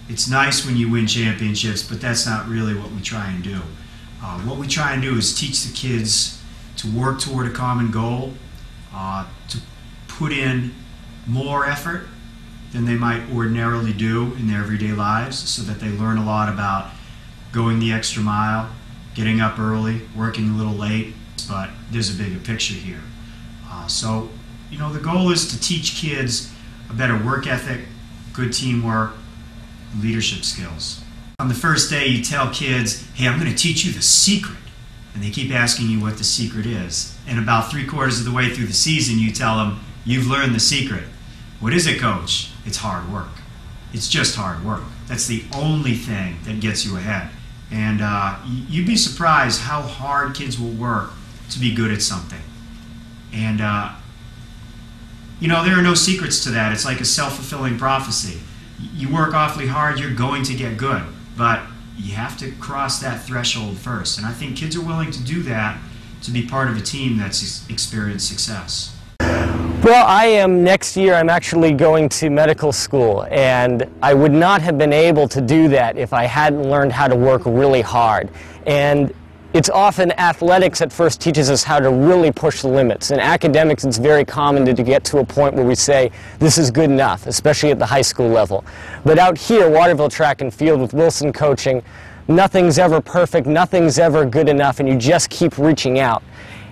it's nice when you win championships, but that's not really what we try and do. What we try and do is teach the kids to work toward a common goal, to put in more effort than they might ordinarily do in their everyday lives, so that they learn a lot about going the extra mile, getting up early, working a little late, but there's a bigger picture here. So, you know, the goal is to teach kids a better work ethic, good teamwork, leadership skills. On the first day, you tell kids, hey, I'm going to teach you the secret. And they keep asking you what the secret is. And about 3/4 of the way through the season, you tell them, you've learned the secret. What is it, Coach? It's hard work. It's just hard work. That's the only thing that gets you ahead. And you'd be surprised how hard kids will work to be good at something. And, you know, there are no secrets to that. It's like a self-fulfilling prophecy. You work awfully hard, you're going to get good. But you have to cross that threshold first. And I think kids are willing to do that to be part of a team that's experienced success. Well, next year I'm actually going to medical school, and I would not have been able to do that if I hadn't learned how to work really hard. And it's often athletics that first teaches us how to really push the limits. In academics, it's very common to get to a point where we say, this is good enough, especially at the high school level. But out here, Waterville Track and Field with Wilson coaching, nothing's ever perfect, nothing's ever good enough, and you just keep reaching out.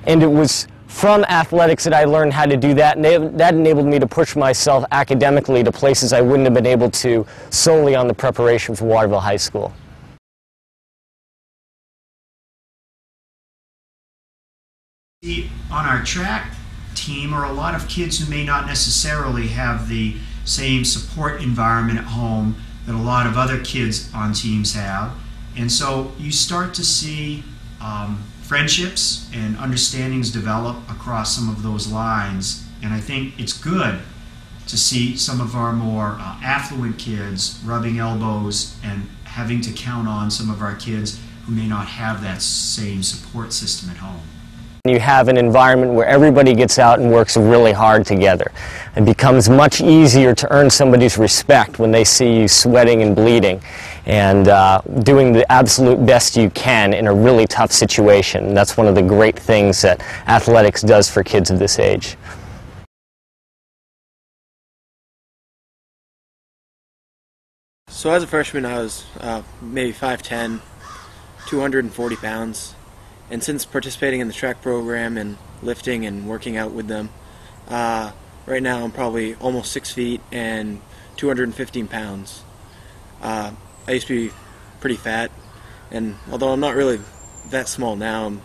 And it was from athletics that I learned how to do that, and that enabled me to push myself academically to places I wouldn't have been able to solely on the preparation for Waterville High School. On our track team are a lot of kids who may not necessarily have the same support environment at home that a lot of other kids on teams have. And so you start to see friendships and understandings develop across some of those lines. And I think it's good to see some of our more affluent kids rubbing elbows and having to count on some of our kids who may not have that same support system at home. You have an environment where everybody gets out and works really hard together. It becomes much easier to earn somebody's respect when they see you sweating and bleeding and doing the absolute best you can in a really tough situation. And that's one of the great things that athletics does for kids of this age. So as a freshman, I was maybe 5'10", 240 pounds. And since participating in the track program and lifting and working out with them, right now I'm probably almost 6 feet and 215 pounds. I used to be pretty fat, and although I'm not really that small now, I'm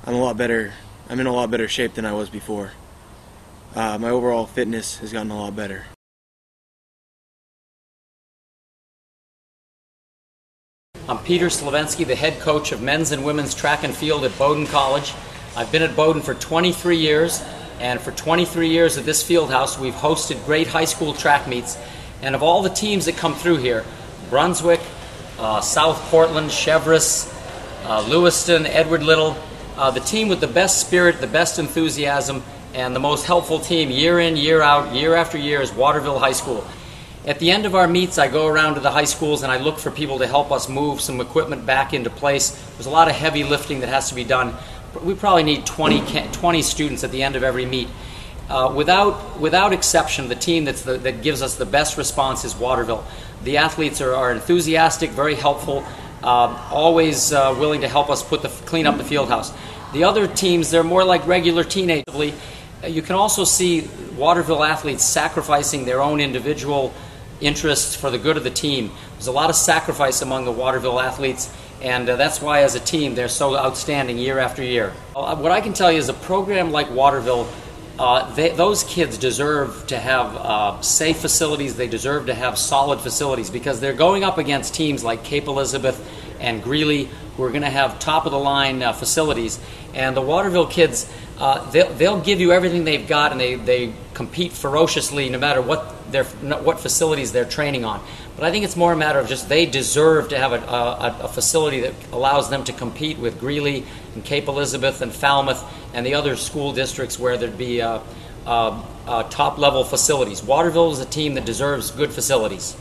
in a lot better shape than I was before. My overall fitness has gotten a lot better. I'm Peter Slavensky, the head coach of men's and women's track and field at Bowdoin College. I've been at Bowdoin for 23 years, and for 23 years at this field house we've hosted great high school track meets. And of all the teams that come through here, Brunswick, South Portland, Cheverus, Lewiston, Edward Little, the team with the best spirit, the best enthusiasm, and the most helpful team year in, year out, year after year is Waterville High School. At the end of our meets, I go around to the high schools and I look for people to help us move some equipment back into place. There's a lot of heavy lifting that has to be done. We probably need 20 students at the end of every meet. Without exception, the team that gives us the best response is Waterville. The athletes are enthusiastic, very helpful, always willing to help us clean up the field house. The other teams, they're more like regular teenagers. You can also see Waterville athletes sacrificing their own individual interests for the good of the team. There's a lot of sacrifice among the Waterville athletes, and that's why as a team they're so outstanding year after year. What I can tell you is a program like Waterville, those kids deserve to have safe facilities, they deserve to have solid facilities, because they're going up against teams like Cape Elizabeth and Greeley, who are going to have top-of-the-line facilities. And the Waterville kids, they'll give you everything they've got, and they compete ferociously no matter what facilities they're training on. But I think it's more a matter of just they deserve to have a facility that allows them to compete with Greeley and Cape Elizabeth and Falmouth and the other school districts where there'd be top-level facilities. Waterville is a team that deserves good facilities.